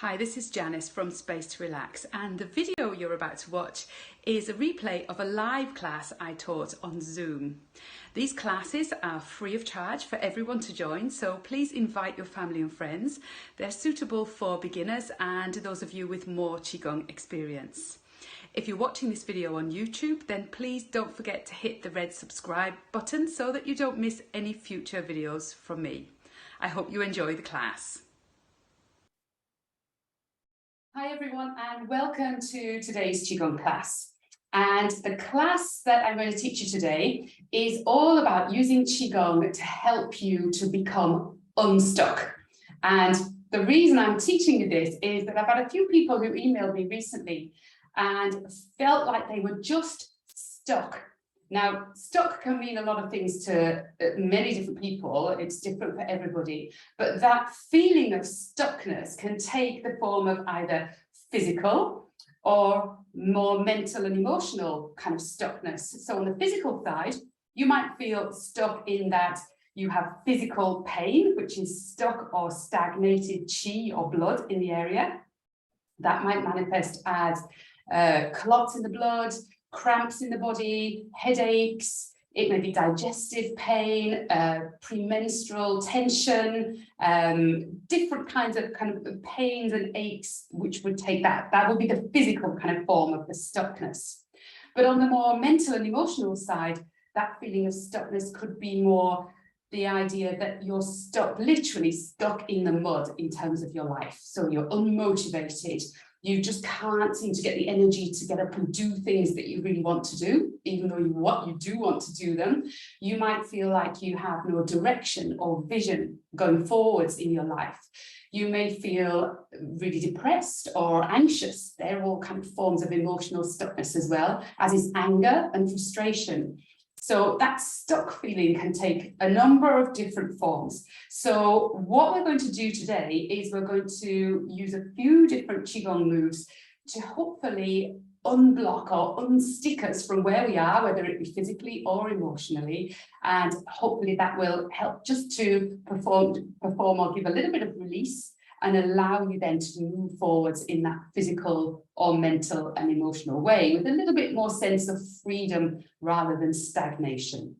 Hi, this is Janice from Space to Relax, and the video you're about to watch is a replay of a live class I taught on Zoom. These classes are free of charge for everyone to join, so please invite your family and friends. They're suitable for beginners and those of you with more Qigong experience. If you're watching this video on YouTube, then please don't forget to hit the red subscribe button so that you don't miss any future videos from me. I hope you enjoy the class. Hi everyone, and welcome to today's Qigong class. And the class that I'm going to teach you today is all about using Qigong to help you to become unstuck. And the reason I'm teaching you this is that I've had a few people who emailed me recently and felt like they were just stuck. Now, stuck can mean a lot of things to many different people. It's different for everybody. But that feeling of stuckness can take the form of either physical or more mental and emotional kind of stuckness. So on the physical side, you might feel stuck in that you have physical pain, which is stuck or stagnated qi or blood in the area. That might manifest as clots in the blood, cramps in the body, headaches. It may be digestive pain, premenstrual tension, different kinds of pains and aches, which would take that. That would be the physical kind of form of the stuckness. But on the more mental and emotional side, that feeling of stuckness could be more the idea that you're stuck, literally stuck in the mud in terms of your life. So you're unmotivated. You just can't seem to get the energy to get up and do things that you really want to do, even though you do want to do them. You might feel like you have no direction or vision going forwards in your life. You may feel really depressed or anxious. They're all kind of forms of emotional stuckness as well, as is anger and frustration. So that stuck feeling can take a number of different forms. So what we're going to do today is we're going to use a few different Qigong moves to hopefully unblock or unstick us from where we are, whether it be physically or emotionally. And hopefully that will help just to perform or give a little bit of release and allow you then to move forwards in that physical or mental and emotional way with a little bit more sense of freedom rather than stagnation.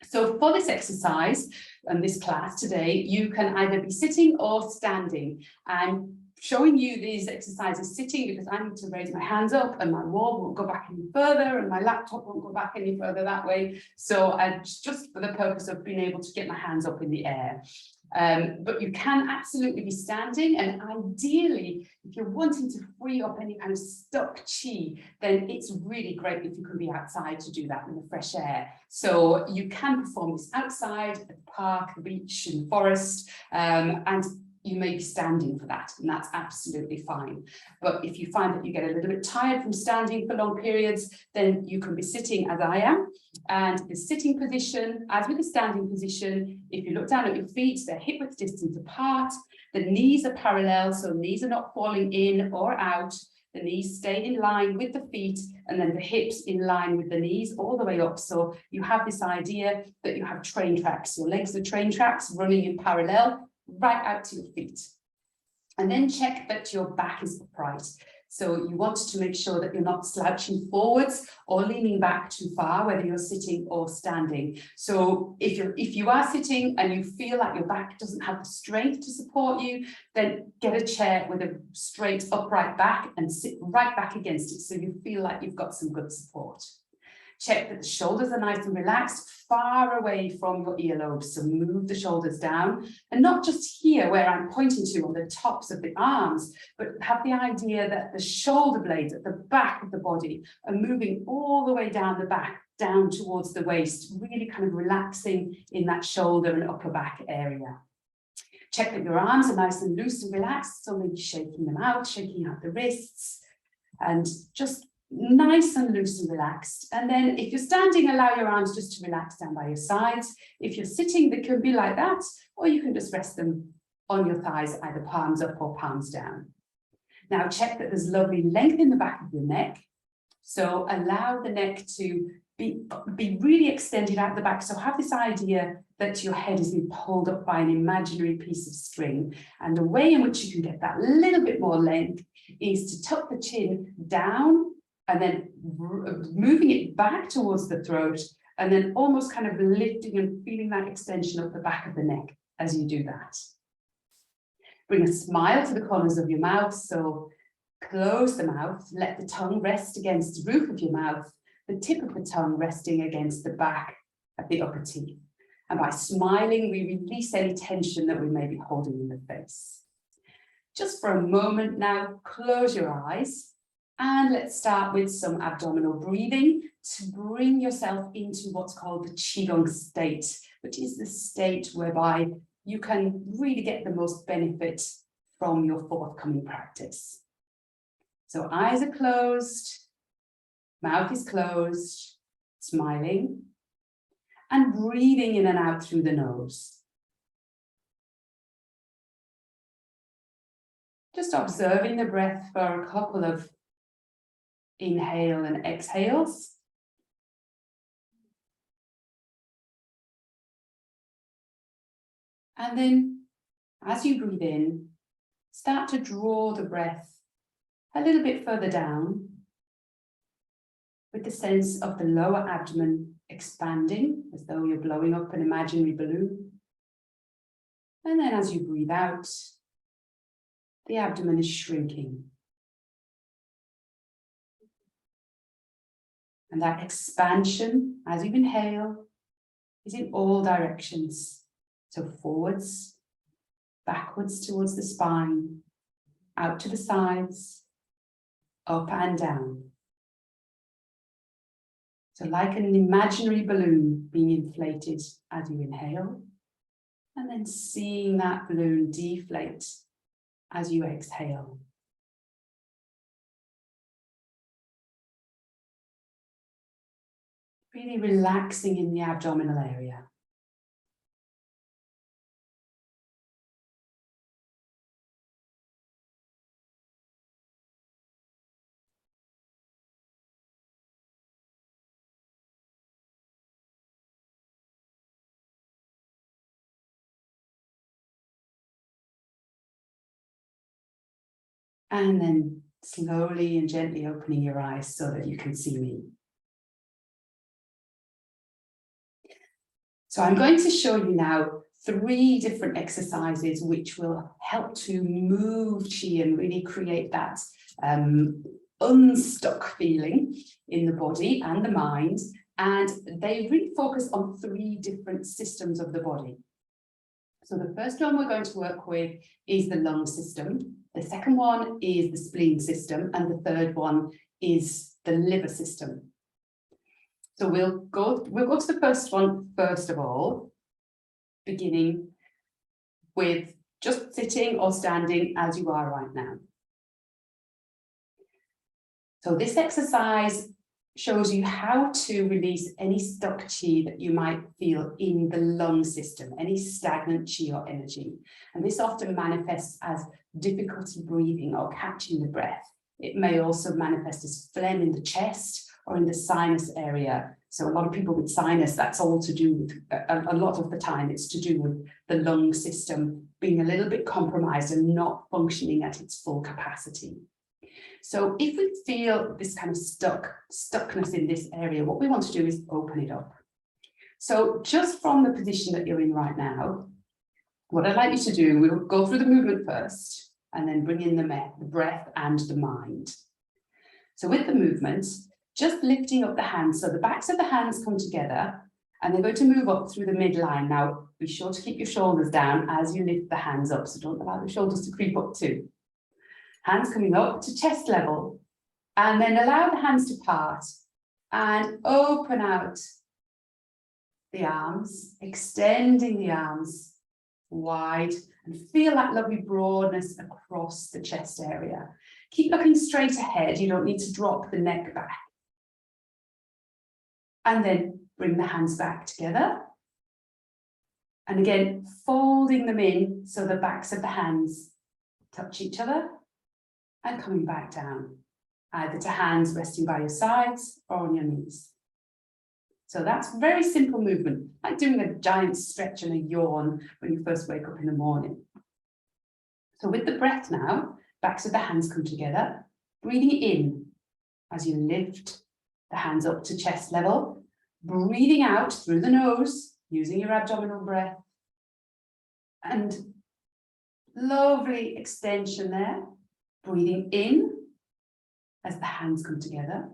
So for this exercise and this class today, you can either be sitting or standing. I'm showing you these exercises sitting because I need to raise my hands up and my wall won't go back any further and my laptop won't go back any further that way. So just for the purpose of being able to get my hands up in the air. But you can absolutely be standing, and ideally, if you're wanting to free up any kind of stuck qi, then it's really great if you can be outside to do that in the fresh air. So you can perform this outside at the park, the beach, in the forest, and you may be standing for that, and that's absolutely fine. But if you find that you get a little bit tired from standing for long periods, then you can be sitting as I am. And the sitting position, as with the standing position, if you look down at your feet, they're hip width distance apart. The knees are parallel, so knees are not falling in or out. The knees stay in line with the feet, and then the hips in line with the knees all the way up. So you have this idea that you have train tracks. Your legs are train tracks running in parallel right out to your feet. And then check that your back is upright. So you want to make sure that you're not slouching forwards or leaning back too far, whether you're sitting or standing. So if you are sitting and you feel like your back doesn't have the strength to support you, then get a chair with a straight upright back and sit right back against it so you feel like you've got some good support. Check that the shoulders are nice and relaxed, far away from your earlobes. So move the shoulders down, and not just here where I'm pointing to on the tops of the arms, but have the idea that the shoulder blades at the back of the body are moving all the way down the back, down towards the waist, really kind of relaxing in that shoulder and upper back area. Check that your arms are nice and loose and relaxed, so maybe shaking them out, shaking out the wrists, and just nice and loose and relaxed. And then if you're standing, allow your arms just to relax down by your sides. If you're sitting, they can be like that, or you can just rest them on your thighs, either palms up or palms down. Now check that there's lovely length in the back of your neck. So allow the neck to be really extended out the back. So have this idea that your head is being pulled up by an imaginary piece of string. And the way in which you can get that little bit more length is to tuck the chin down and then moving it back towards the throat, and then almost kind of lifting and feeling that extension up the back of the neck as you do that. Bring a smile to the corners of your mouth. So close the mouth, let the tongue rest against the roof of your mouth, the tip of the tongue resting against the back of the upper teeth. And by smiling, we release any tension that we may be holding in the face. Just for a moment now, close your eyes, and let's start with some abdominal breathing to bring yourself into what's called the Qigong state, which is the state whereby you can really get the most benefit from your forthcoming practice. So eyes are closed, mouth is closed, smiling, and breathing in and out through the nose. Just observing the breath for a couple of inhale and exhales. And then as you breathe in, start to draw the breath a little bit further down with the sense of the lower abdomen expanding as though you're blowing up an imaginary balloon. And then as you breathe out, the abdomen is shrinking. And that expansion, as you inhale, is in all directions. So forwards, backwards towards the spine, out to the sides, up and down. So like an imaginary balloon being inflated as you inhale, and then seeing that balloon deflate as you exhale. Really relaxing in the abdominal area. And then slowly and gently opening your eyes so that you can see me. So I'm going to show you now 3 different exercises which will help to move Qi and really create that unstuck feeling in the body and the mind. And they really focus on 3 different systems of the body. So the first one we're going to work with is the lung system. The second one is the spleen system. And the third one is the liver system. So we'll go to the first one first of all, beginning with just sitting or standing as you are right now. So this exercise shows you how to release any stuck Qi that you might feel in the lung system, any stagnant Qi or energy. And this often manifests as difficulty breathing or catching the breath. It may also manifest as phlegm in the chest or in the sinus area. So a lot of people with sinus, that's all to do with, a lot of the time, it's to do with the lung system being a little bit compromised and not functioning at its full capacity. So if we feel this kind of stuckness in this area, what we want to do is open it up. So just from the position that you're in right now, what I'd like you to do, we'll go through the movement first and then bring in the breath and the mind. So with the movement, just lifting up the hands. So the backs of the hands come together and they're going to move up through the midline. Now, be sure to keep your shoulders down as you lift the hands up. So don't allow the shoulders to creep up too. Hands coming up to chest level, and then allow the hands to part and open out the arms, extending the arms wide, and feel that lovely broadness across the chest area. Keep looking straight ahead. You don't need to drop the neck back. And then bring the hands back together. And again, folding them in so the backs of the hands touch each other. And coming back down, either to hands resting by your sides or on your knees. So that's a very simple movement, like doing a giant stretch and a yawn when you first wake up in the morning. So with the breath now, backs of the hands come together, breathing in as you lift the hands up to chest level, breathing out through the nose, using your abdominal breath, and lovely extension there, breathing in as the hands come together,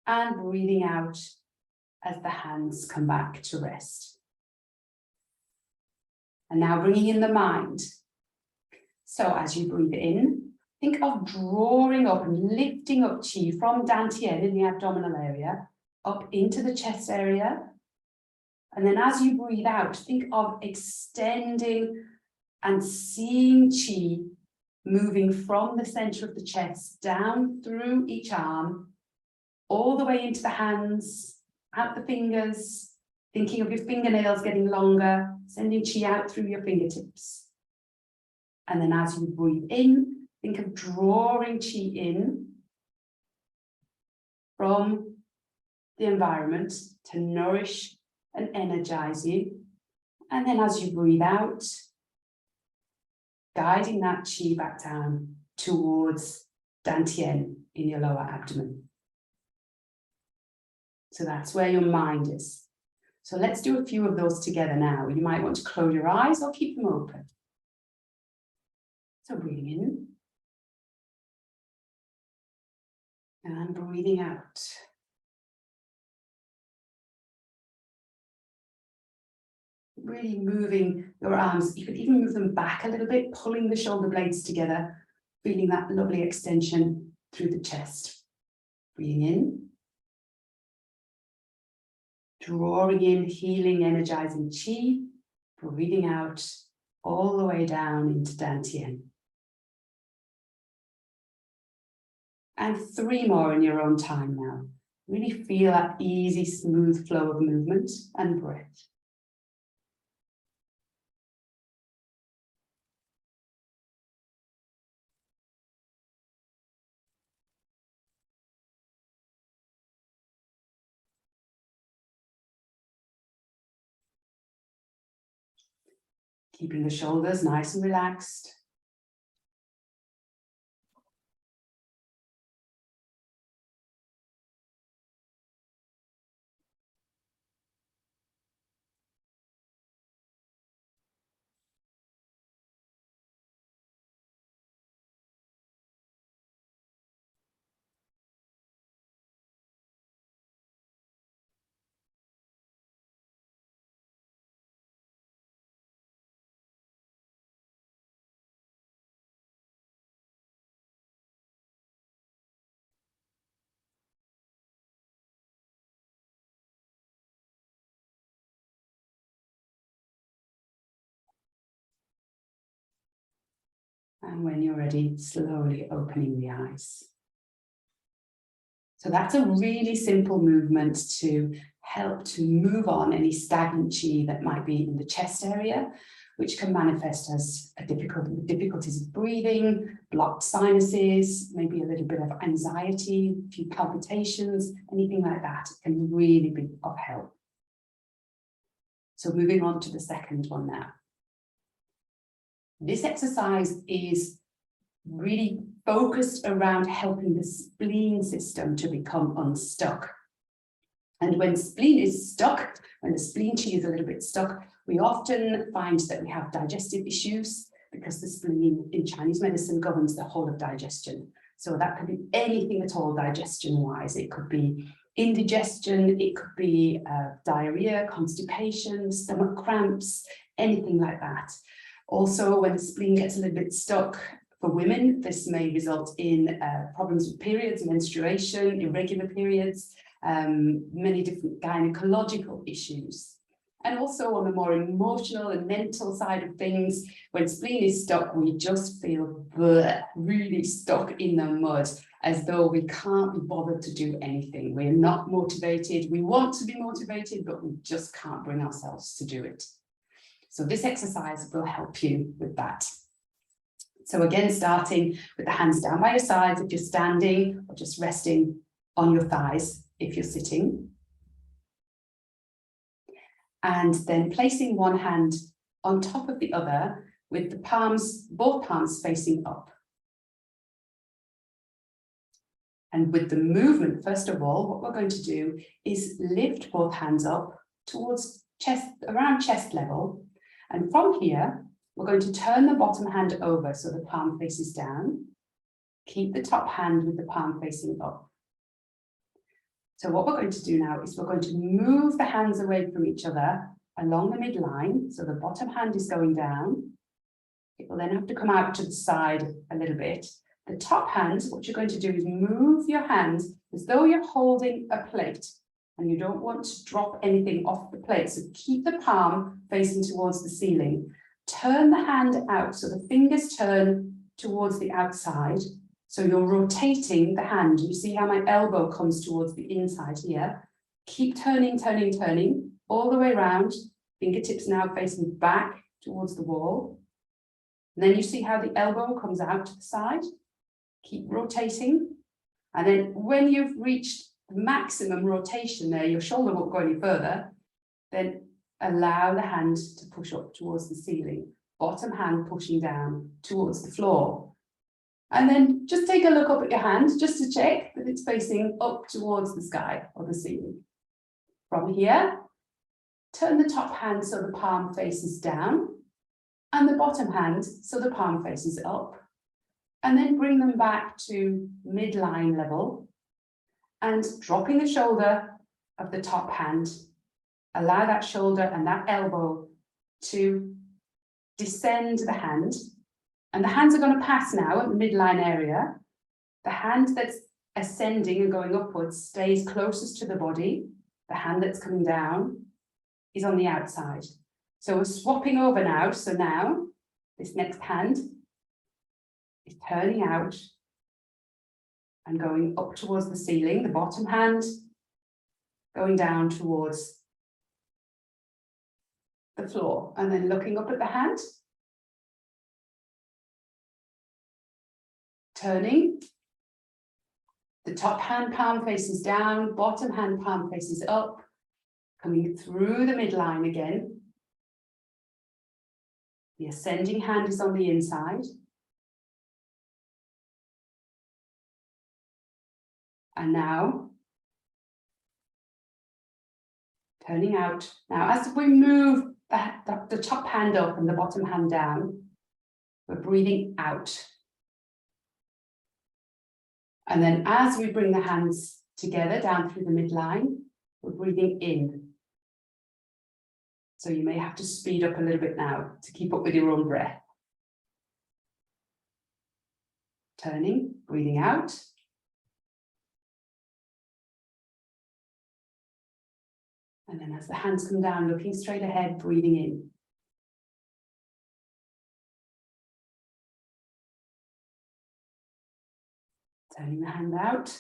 and breathing out as the hands come back to rest. And now bringing in the mind. So as you breathe in, think of drawing up and lifting up qi from dantian in the abdominal area, up into the chest area. And then as you breathe out, think of extending and seeing qi moving from the center of the chest down through each arm, all the way into the hands, out the fingers, thinking of your fingernails getting longer, sending qi out through your fingertips. And then as you breathe in, think of drawing qi in from the environment to nourish and energize you. And then as you breathe out, guiding that qi back down towards dantian in your lower abdomen. So that's where your mind is. So let's do a few of those together now. You might want to close your eyes or keep them open. So breathing in. And breathing out. Really moving your arms. You could even move them back a little bit, pulling the shoulder blades together, feeling that lovely extension through the chest. Breathing in. Drawing in, healing, energizing qi. Breathing out all the way down into dantian. And 3 more in your own time now. Really feel that easy, smooth flow of movement and breath. Keeping the shoulders nice and relaxed. And when you're ready, slowly opening the eyes. So that's a really simple movement to help to move on any stagnant qi that might be in the chest area, which can manifest as difficulties of breathing, blocked sinuses, maybe a little bit of anxiety, a few palpitations, anything like that. It can really be of help. So moving on to the second one now. This exercise is really focused around helping the spleen system to become unstuck. And when spleen is stuck, when the spleen qi is a little bit stuck, we often find that we have digestive issues because the spleen in Chinese medicine governs the whole of digestion. So that could be anything at all digestion-wise. It could be indigestion, it could be diarrhea, constipation, stomach cramps, anything like that. Also, when the spleen gets a little bit stuck, for women, this may result in problems with periods, menstruation, irregular periods, many different gynecological issues. And also on the more emotional and mental side of things, when spleen is stuck, we just feel really stuck in the mud, as though we can't be bothered to do anything. We're not motivated. We want to be motivated, but we just can't bring ourselves to do it. So this exercise will help you with that. So again, starting with the hands down by your sides if you're standing or just resting on your thighs. if you're sitting. And then placing one hand on top of the other with the palms, both palms facing up. And with the movement, first of all, what we're going to do is lift both hands up towards chest, around chest level. And from here, we're going to turn the bottom hand over so the palm faces down. Keep the top hand with the palm facing up. So what we're going to do now is we're going to move the hands away from each other along the midline. So the bottom hand is going down. It will then have to come out to the side a little bit. The top hand, what you're going to do is move your hands as though you're holding a plate and you don't want to drop anything off the plate. So keep the palm facing towards the ceiling. Turn the hand out so the fingers turn towards the outside. So you're rotating the hand. You see how my elbow comes towards the inside here. Keep turning, turning, turning all the way around. Fingertips now facing back towards the wall. And then you see how the elbow comes out to the side. Keep rotating. And then when you've reached the maximum rotation there, your shoulder won't go any further, then allow the hand to push up towards the ceiling. Bottom hand pushing down towards the floor. And then just take a look up at your hand just to check that it's facing up towards the sky or the ceiling. From here, turn the top hand so the palm faces down and the bottom hand so the palm faces up. And then bring them back to midline level and dropping the shoulder of the top hand. Allow that shoulder and that elbow to descend the hand. And the hands are going to pass now at the midline area. The hand that's ascending and going upwards stays closest to the body. The hand that's coming down is on the outside. So we're swapping over now. So now this next hand is turning out and going up towards the ceiling. The bottom hand going down towards the floor and then looking up at the hand. Turning. The top hand palm faces down, bottom hand palm faces up, coming through the midline again. The ascending hand is on the inside. And now, turning out. Now, as we move the top hand up and the bottom hand down, we're breathing out. And then as we bring the hands together down through the midline, we're breathing in. So you may have to speed up a little bit now to keep up with your own breath. Turning, breathing out. And then as the hands come down, looking straight ahead, breathing in. Turning the hand out.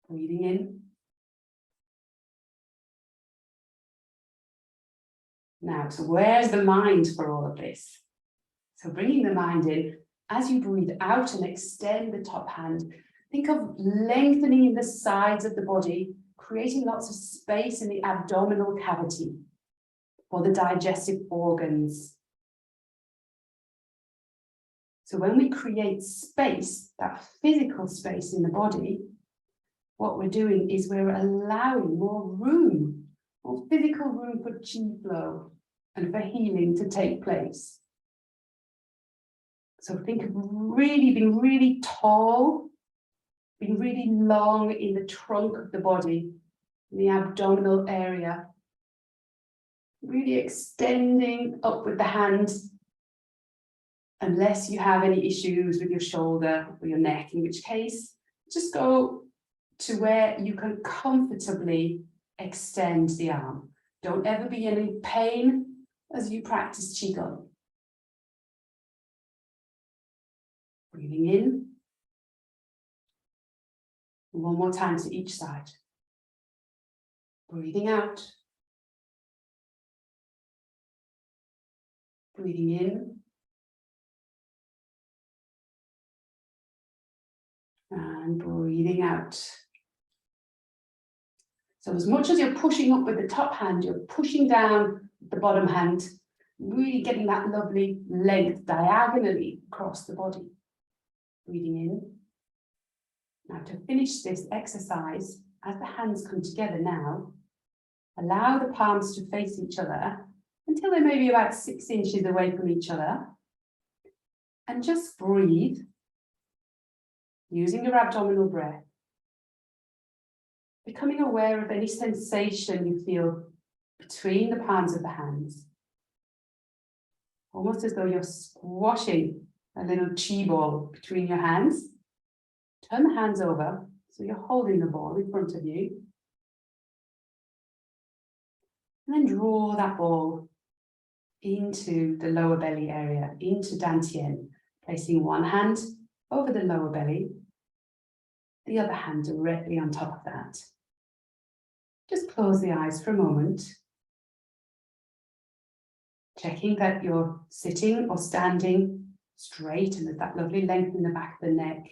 Breathing in. Now, so where's the mind for all of this? So bringing the mind in, as you breathe out and extend the top hand, think of lengthening the sides of the body, creating lots of space in the abdominal cavity for the digestive organs. So when we create space, that physical space in the body, what we're doing is we're allowing more room, more physical room for qi flow and for healing to take place. So think of being really tall, being really long in the trunk of the body, in the abdominal area. Really extending up with the hands, unless you have any issues with your shoulder or your neck, in which case, just go to where you can comfortably extend the arm. Don't ever be in any pain as you practice Qigong. Breathing in. One more time to each side. Breathing out. Breathing in. breathing out. So as much as you're pushing up with the top hand, you're pushing down the bottom hand, really getting that lovely length diagonally across the body. Breathing in. Now to finish this exercise, as the hands come together now, allow the palms to face each other until they're maybe about 6 inches away from each other. And just breathe, using your abdominal breath. Becoming aware of any sensation you feel between the palms of the hands. Almost as though you're squashing a little chi ball between your hands. Turn the hands over, so you're holding the ball in front of you. And then draw that ball into the lower belly area, into Dantian, placing one hand over the lower belly, the other hand directly on top of that. Just close the eyes for a moment, checking that you're sitting or standing straight and with that lovely length in the back of the neck.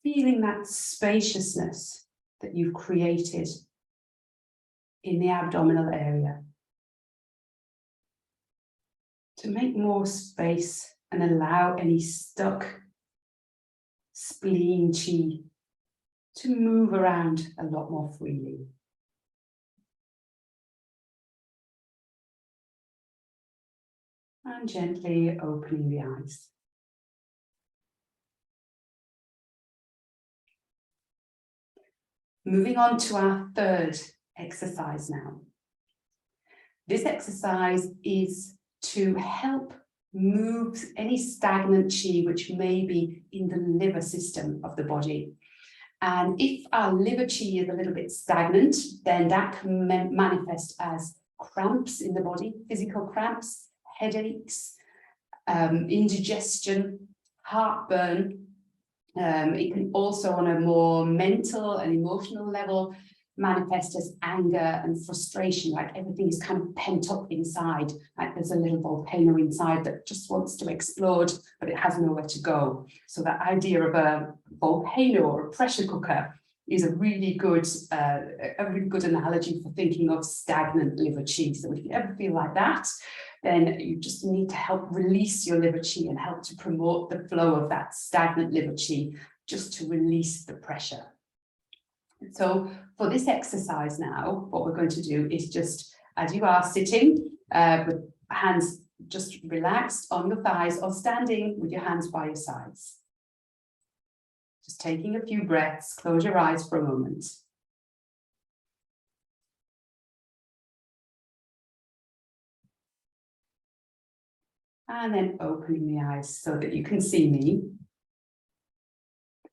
Feeling that spaciousness that you've created in the abdominal area. To make more space and allow any stuck spleen chi to move around a lot more freely. And gently opening the eyes. Moving on to our third exercise now. This exercise is to help move any stagnant chi which may be in the liver system of the body. And if our liver chi is a little bit stagnant, then that can manifest as cramps in the body, physical cramps, headaches, indigestion, heartburn. It can also, on a more mental and emotional level, manifest as anger and frustration, like everything is kind of pent up inside, like there's a little volcano inside that just wants to explode, but it has nowhere to go. So that idea of a volcano or a pressure cooker is a really good analogy for thinking of stagnant liver chi. So if you ever feel like that, then you just need to help release your liver chi and help to promote the flow of that stagnant liver chi, just to release the pressure. So for this exercise now, what we're going to do is just, as you are sitting with hands just relaxed on your thighs, or standing with your hands by your sides. Just taking a few breaths, close your eyes for a moment. And then opening the eyes so that you can see me.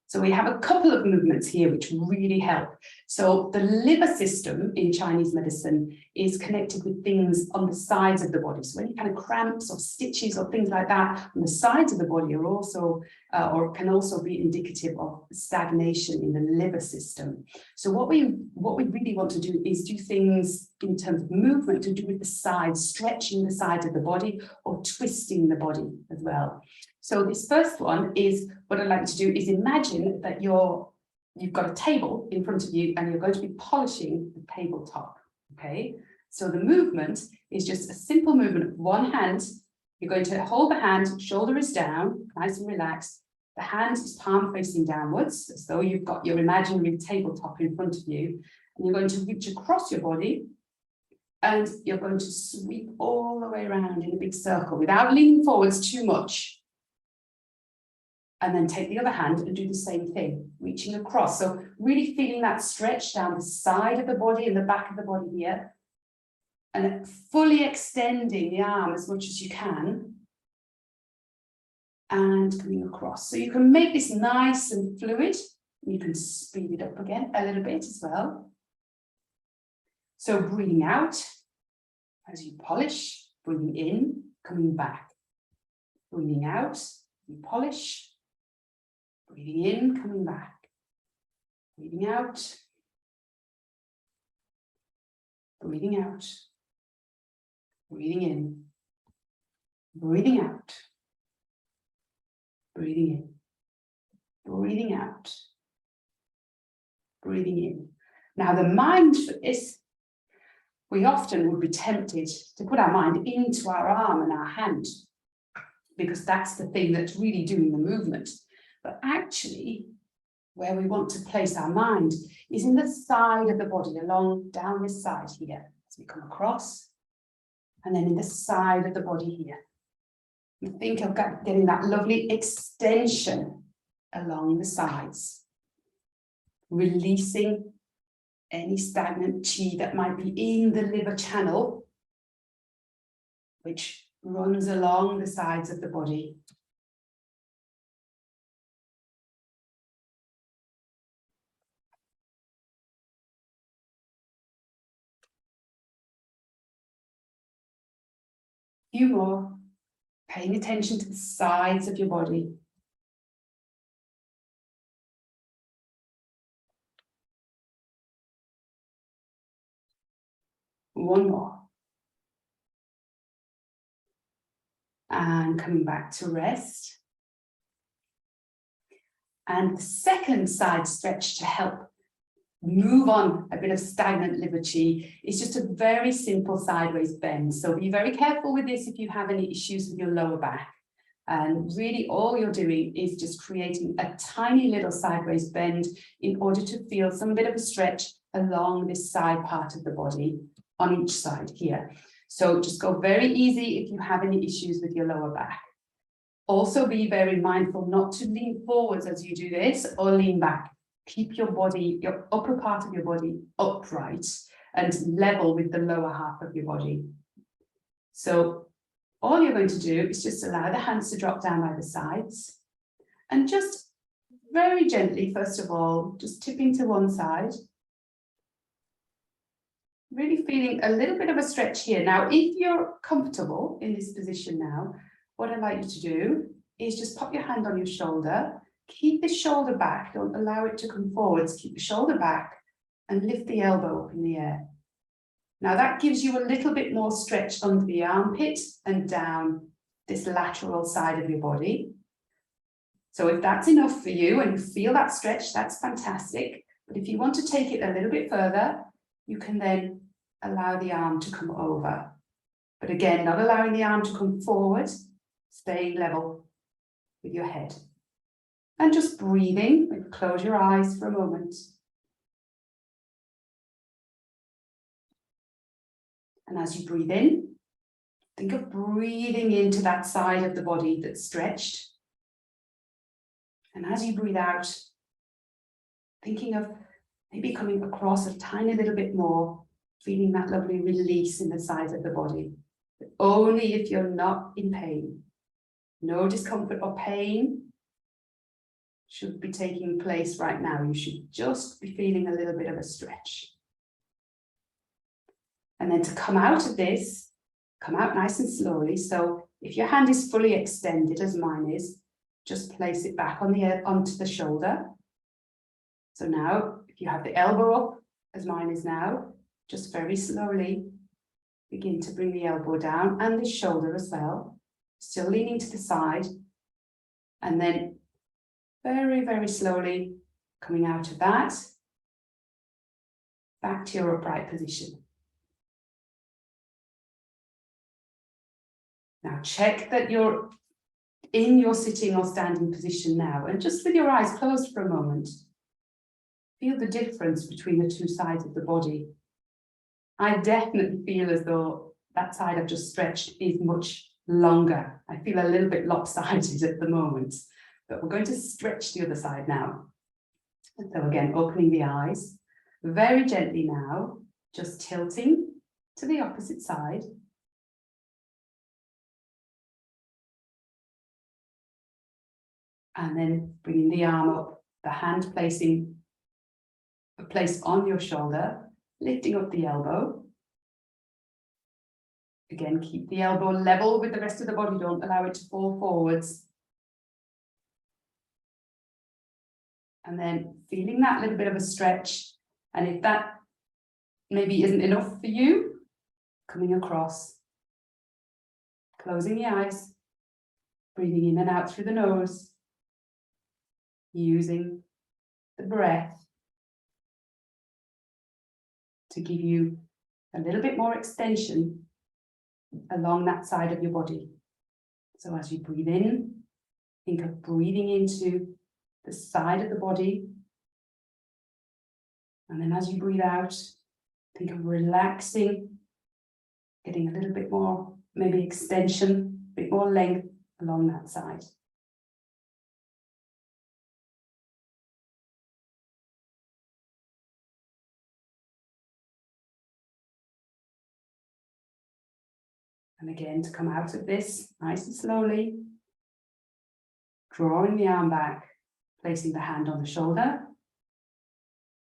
So we have a couple of movements here which really help. So the liver system in Chinese medicine is connected with things on the sides of the body. So any kind of cramps or stitches or things like that on the sides of the body are also, or can also be indicative of stagnation in the liver system. So what we really want to do is do things in terms of movement to do with the sides, stretching the sides of the body or twisting the body as well. So this first one is, what I'd like you to do is imagine that you've got a table in front of you and you're going to be polishing the tabletop, okay? So the movement is just a simple movement of one hand. You're going to hold the hand, shoulder is down, nice and relaxed. The hand is palm facing downwards, as though you've got your imaginary tabletop in front of you. And you're going to reach across your body and you're going to sweep all the way around in a big circle without leaning forwards too much. And then take the other hand and do the same thing, reaching across. So really feeling that stretch down the side of the body and the back of the body here. And fully extending the arm as much as you can. And coming across. So you can make this nice and fluid. You can speed it up again a little bit as well. So breathing out as you polish, breathing in, coming back. Breathing out, you polish. Breathing in, coming back. Breathing out. Breathing out. Breathing in. Breathing out. Breathing in. breathing out, breathing in. Now the mind is, we often would be tempted to put our mind into our arm and our hand, because that's the thing that's really doing the movement. But actually, where we want to place our mind is in the side of the body, along down this side here, as we come across, and then in the side of the body here. You think of getting that lovely extension along the sides, releasing any stagnant qi that might be in the liver channel, which runs along the sides of the body. A few more, paying attention to the sides of your body. One more. And coming back to rest. And the second side stretch to help move on a bit of stagnant liver chi is just a very simple sideways bend. So be very careful with this if you have any issues with your lower back. And really all you're doing is just creating a tiny little sideways bend in order to feel some bit of a stretch along this side part of the body on each side here. So just go very easy if you have any issues with your lower back. Also be very mindful not to lean forwards as you do this or lean back. Keep your body, your upper part of your body upright and level with the lower half of your body. So all you're going to do is just allow the hands to drop down by the sides and just very gently, first of all, just tipping to one side. Really feeling a little bit of a stretch here. Now, if you're comfortable in this position now, what I'd like you to do is just pop your hand on your shoulder, keep the shoulder back, don't allow it to come forwards, keep the shoulder back and lift the elbow up in the air. Now that gives you a little bit more stretch under the armpit and down this lateral side of your body. So if that's enough for you and you feel that stretch, that's fantastic. But if you want to take it a little bit further, you can then allow the arm to come over. But again, not allowing the arm to come forward, staying level with your head. And just breathing, maybe close your eyes for a moment. And as you breathe in, think of breathing into that side of the body that's stretched. And as you breathe out, thinking of maybe coming across a tiny little bit more, feeling that lovely release in the sides of the body. But only if you're not in pain. No discomfort or pain should be taking place right now. You should just be feeling a little bit of a stretch. And then to come out of this, come out nice and slowly. So if your hand is fully extended, as mine is, just place it back on onto the shoulder. So now, if you have the elbow up, as mine is now, just very slowly begin to bring the elbow down and the shoulder as well, still leaning to the side. And then very, very slowly coming out of that, back to your upright position. Now check that you're in your sitting or standing position now, and just with your eyes closed for a moment, feel the difference between the two sides of the body. I definitely feel as though that side I've just stretched is much longer. I feel a little bit lopsided at the moment, but we're going to stretch the other side now. So again, opening the eyes, very gently now, just tilting to the opposite side. And then bringing the arm up, the hand placed on your shoulder, lifting up the elbow. Again, keep the elbow level with the rest of the body, don't allow it to fall forwards. And then feeling that little bit of a stretch. And if that maybe isn't enough for you, coming across, closing the eyes, breathing in and out through the nose. using the breath to give you a little bit more extension along that side of your body. So as you breathe in, think of breathing into the side of the body. And then as you breathe out, think of relaxing, getting a little bit more, maybe extension, a bit more length along that side. And again, to come out of this nice and slowly, drawing the arm back, placing the hand on the shoulder,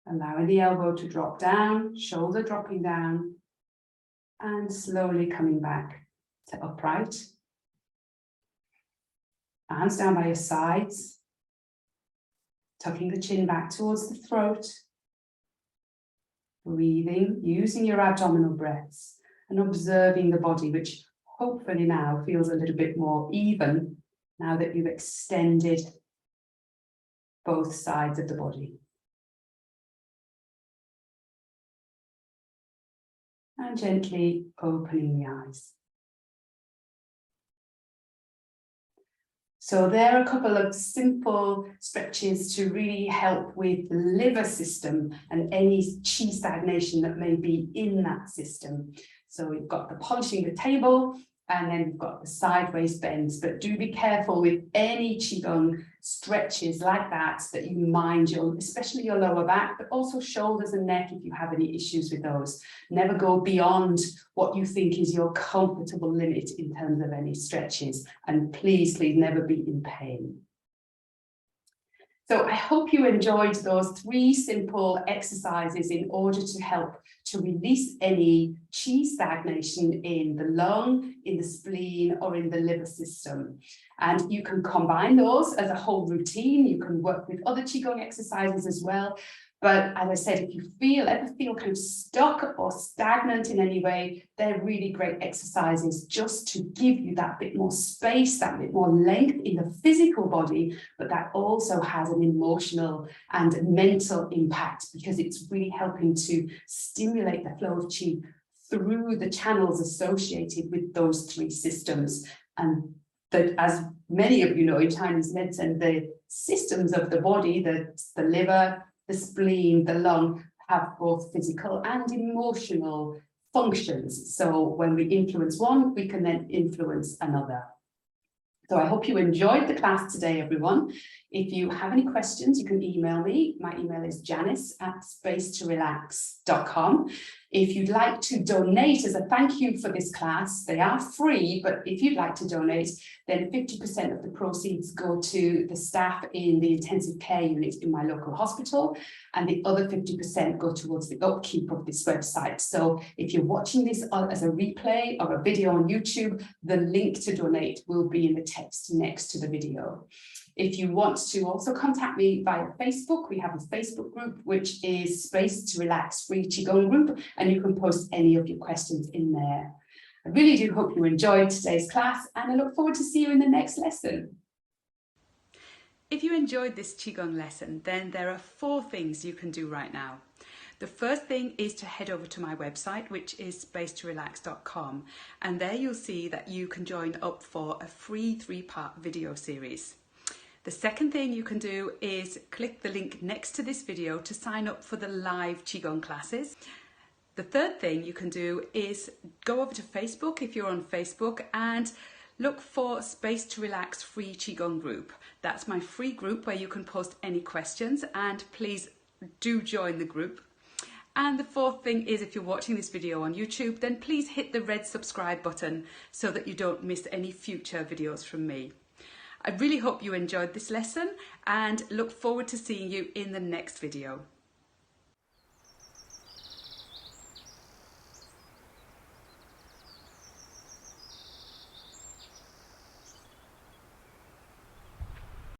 allowing the elbow to drop down, shoulder dropping down, and slowly coming back to upright. Hands down by your sides, tucking the chin back towards the throat, breathing, using your abdominal breaths, and observing the body, which hopefully now feels a little bit more even now that you've extended both sides of the body. And gently opening the eyes. So there are a couple of simple stretches to really help with the liver system and any chi stagnation that may be in that system. So we've got the polishing the table, and then we've got the sideways bends, but do be careful with any Qigong stretches like that, that you mind your, especially your lower back, but also shoulders and neck if you have any issues with those. Never go beyond what you think is your comfortable limit in terms of any stretches, and please never be in pain. So I hope you enjoyed those 3 simple exercises in order to help to release any chi stagnation in the lung, in the spleen, or in the liver system. And you can combine those as a whole routine. You can work with other Qigong exercises as well. But as I said, if you ever feel kind of stuck or stagnant in any way, they're really great exercises just to give you that bit more space, that bit more length in the physical body, but that also has an emotional and mental impact because it's really helping to stimulate the flow of qi through the channels associated with those 3 systems. And that, as many of you know, in Chinese medicine, the systems of the body, the liver, the spleen, the lung, have both physical and emotional functions. So when we influence one, we can then influence another. So I hope you enjoyed the class today, everyone. If you have any questions, you can email me. My email is janice@spacetorelax.com. If you'd like to donate as a thank you for this class, they are free, but if you'd like to donate, then 50% of the proceeds go to the staff in the intensive care unit in my local hospital, and the other 50% go towards the upkeep of this website. So if you're watching this as a replay or a video on YouTube, the link to donate will be in the text next to the video. If you want to also contact me via Facebook, we have a Facebook group, which is Space to Relax Free Qigong Group, and you can post any of your questions in there. I really do hope you enjoyed today's class, and I look forward to see you in the next lesson. If you enjoyed this Qigong lesson, then there are 4 things you can do right now. The first thing is to head over to my website, which is spacetorelax.com, and there you'll see that you can join up for a free 3-part video series. The second thing you can do is click the link next to this video to sign up for the live Qigong classes. The third thing you can do is go over to Facebook if you're on Facebook and look for Space to Relax Free Qigong Group. That's my free group where you can post any questions, and please do join the group. And the fourth thing is, if you're watching this video on YouTube, then please hit the red subscribe button so that you don't miss any future videos from me. I really hope you enjoyed this lesson and look forward to seeing you in the next video.